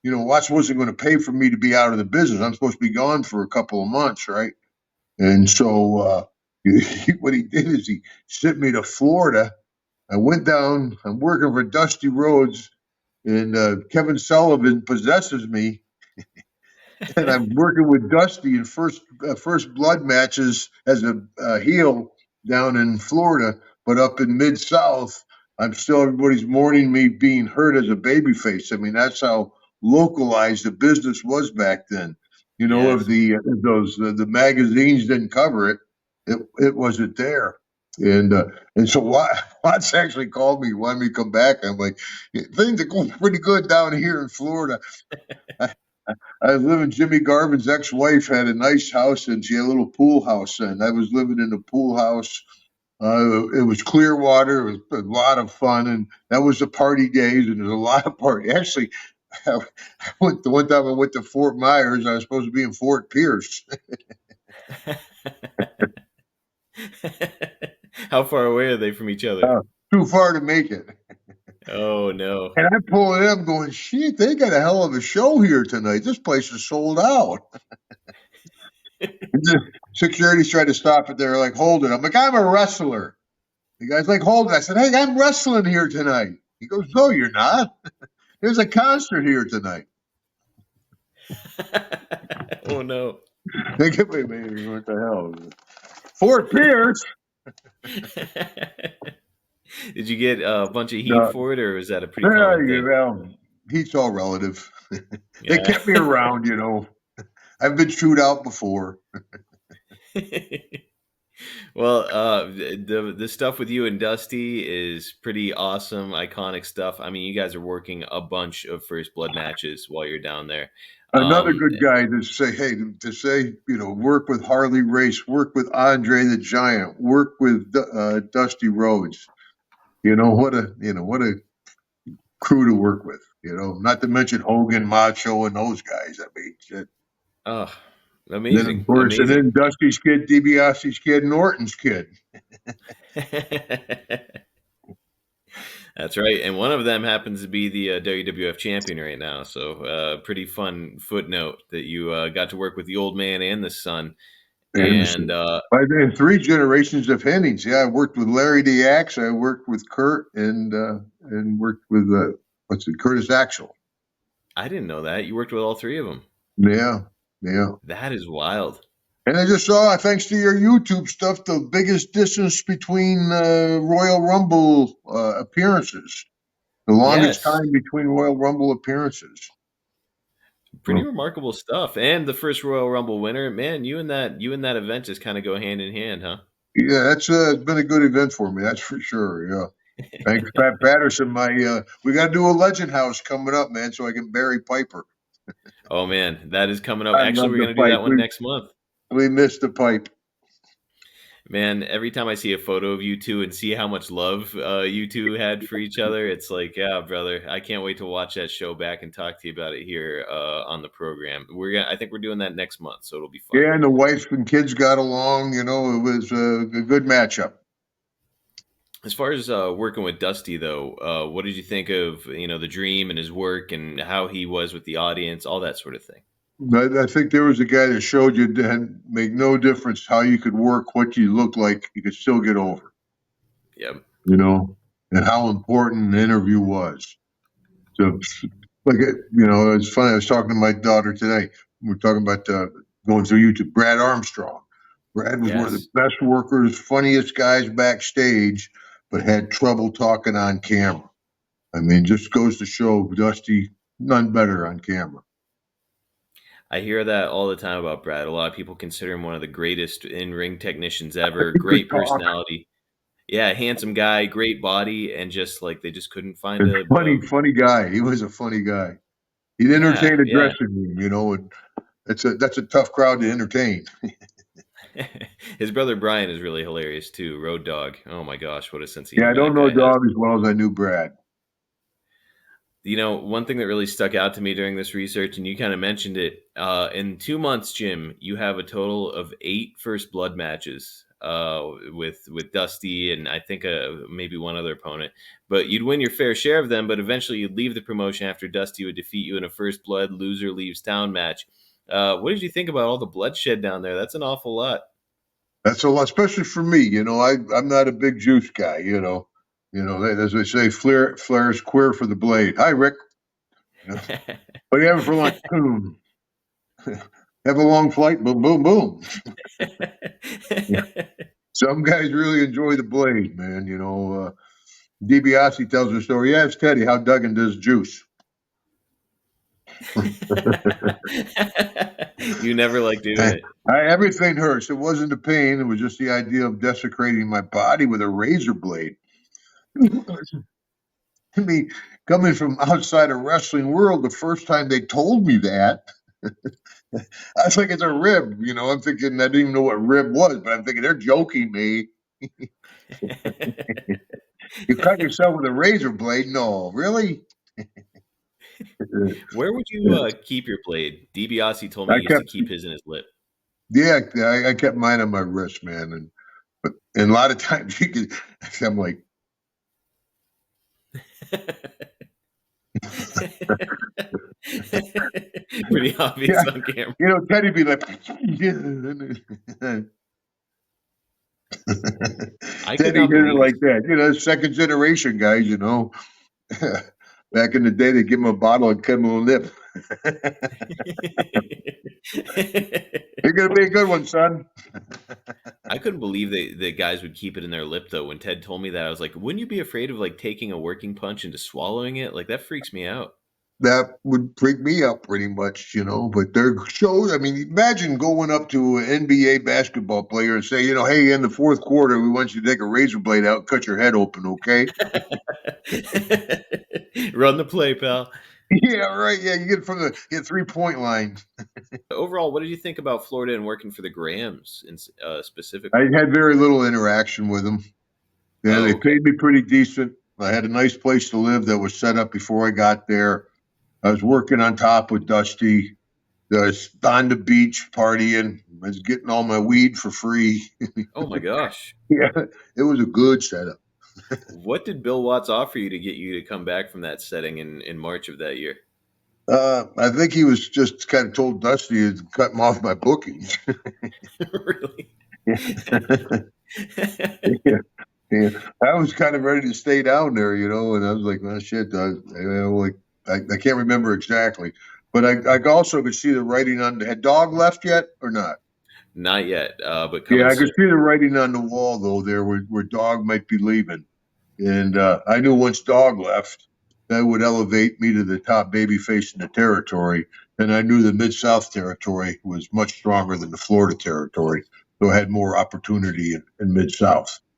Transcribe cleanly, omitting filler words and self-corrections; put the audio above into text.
Watts wasn't going to pay for me to be out of the business. I'm supposed to be gone for a couple of months, right? And so what he did is he sent me to Florida. I went down. I'm working for Dusty Rhodes, and Kevin Sullivan possesses me, and I'm working with Dusty in first blood matches as a heel down in Florida, but up in Mid-South, everybody's mourning me being hurt as a babyface. I mean, that's how localized the business was back then. If the magazines didn't cover it, it wasn't there. And so Watts actually called me, wanted me to come back. I'm like, things are going pretty good down here in Florida. I was living. Jimmy Garvin's ex-wife had a nice house, and she had a little pool house, and I was living in the pool house. It was clear water. It was a lot of fun, and that was the party days. And there's a lot of party. Actually, the one time I went to Fort Myers. I was supposed to be in Fort Pierce. How far away are they from each other? Too far to make it. Oh, no. And I pull it up going, shit, they got a hell of a show here tonight. This place is sold out. Security's tried to stop it. They're like, hold it. I'm like, I'm a wrestler. The guy's like, hold it. I said, hey, I'm wrestling here tonight. He goes, no, you're not. There's a concert here tonight. Oh, no. Wait, what the hell? Fort Pierce. Did you get a bunch of heat for it, or was that a pretty common thing? Well, heat's all relative. They kept me around, I've been chewed out before. Well, the stuff with you and Dusty is pretty awesome, iconic stuff. I mean, you guys are working a bunch of First Blood matches while you're down there. Another good guy to say, work with Harley Race, work with Andre the Giant, work with Dusty Rhodes. What a crew to work with. Not to mention Hogan, Macho, and those guys. I mean, shit. Oh, amazing! And of course, and then Dusty's kid, DiBiase's kid, Norton's kid. That's right, and one of them happens to be the WWF champion right now. So, pretty fun footnote that you got to work with the old man and the son. And I've been 3 generations of Hennings. Yeah, I worked with Larry the Axe. I worked with Kurt, and worked with Curtis Axel. I didn't know that. You worked with all 3 of them. Yeah. That is wild. And I just saw, thanks to your YouTube stuff, the biggest distance between Royal Rumble appearances. The longest time between Royal Rumble appearances. Pretty remarkable stuff. And the first Royal Rumble winner, man, you and that event just kind of go hand in hand, huh? Yeah, that's been a good event for me. That's for sure. Yeah. Thanks, Pat Patterson. We got to do a Legend House coming up, man, so I can bury Piper. Oh man, that is coming up. Actually, we're going to do that one next month. We missed the pipe. Man, every time I see a photo of you two and see how much love you two had for each other, it's like, yeah, brother, I can't wait to watch that show back and talk to you about it here on the program. I think we're doing that next month, so it'll be fun. Yeah, and the wife and kids got along. It was a good matchup. As far as working with Dusty, though, what did you think of the Dream and his work and how he was with the audience, all that sort of thing? I think there was a guy that showed you that make no difference how you could work, what you look like, you could still get over. Yep. And how important the interview was. So, it's funny. I was talking to my daughter today. We were talking about going through YouTube. Brad Armstrong. Brad was one of the best workers, funniest guys backstage, but had trouble talking on camera. I mean, just goes to show Dusty, none better on camera. I hear that all the time about Brad. A lot of people consider him one of the greatest in-ring technicians ever. Great personality. Yeah, handsome guy, great body, and just like they just couldn't find a funny guy. He was a funny guy. He'd entertain a dressing room, and that's a tough crowd to entertain. His brother Brian is really hilarious too. Road Dogg. Oh my gosh, what a sense of humor. Yeah, I don't know Dog as well as I knew Brad. One thing that really stuck out to me during this research, and you kind of mentioned it, in 2 months, Jim, you have a total of 8 First Blood matches. with Dusty and I think maybe one other opponent. But you'd win your fair share of them, but eventually you'd leave the promotion after Dusty would defeat you in a first blood loser leaves town match. What did you think about all the bloodshed down there? That's an awful lot. That's a lot, especially for me. I'm not a big juice guy. As they say, Flair's queer for the blade. Hi, Rick. What do you have for lunch? Have a long flight. Boom, boom, boom. Some guys really enjoy the blade, man. DiBiase tells a story. Yeah, it's Teddy how Duggan does juice. You never like doing it. Everything hurts. It wasn't the pain. It was just the idea of desecrating my body with a razor blade. I mean, coming from outside a wrestling world, the first time they told me that, I think it's a rib. I'm thinking I didn't even know what rib was, but I'm thinking they're joking me. You cut yourself with a razor blade? No, really? Where would you keep your blade? DiBiase told me he used to keep his in his lip. Yeah, I kept mine on my wrist, man, and a lot of times I'm like, pretty obvious on camera. Teddy be like, Teddy did it like that. Second generation guys, back in the day, they give him a bottle and cut him a lip. You're gonna be a good one, son. I couldn't believe the guys would keep it in their lip though. When Ted told me that, I was like, wouldn't you be afraid of like taking a working punch and just swallowing it? Like that freaks me out. That would freak me out pretty much, but their shows, I mean, imagine going up to an NBA basketball player and say, hey, in the fourth quarter, we want you to take a razor blade out, cut your head open, okay? Run the play, pal. Yeah, right. Yeah, you get from the 3-point line. Overall, what did you think about Florida and working for the Grahams specifically? I had very little interaction with them. Yeah, they paid me pretty decent. I had a nice place to live that was set up before I got there. I was working on top with Dusty. I was on the beach partying. I was getting all my weed for free. Oh, my gosh. Yeah, it was a good setup. What did Bill Watts offer you to get you to come back from that setting in March of that year? I think he was just kind of told Dusty to cut him off my bookings. Really? Yeah. I was kind of ready to stay down there, and I was like, oh, shit. I can't remember exactly. But I also could see the writing on – had Dog left yet or not? Not yet, but yeah, I could see the writing on the wall, though, there where Dog might be leaving. And I knew once Dog left, that would elevate me to the top babyface in the territory. And I knew the Mid-South territory was much stronger than the Florida territory. So I had more opportunity in Mid-South.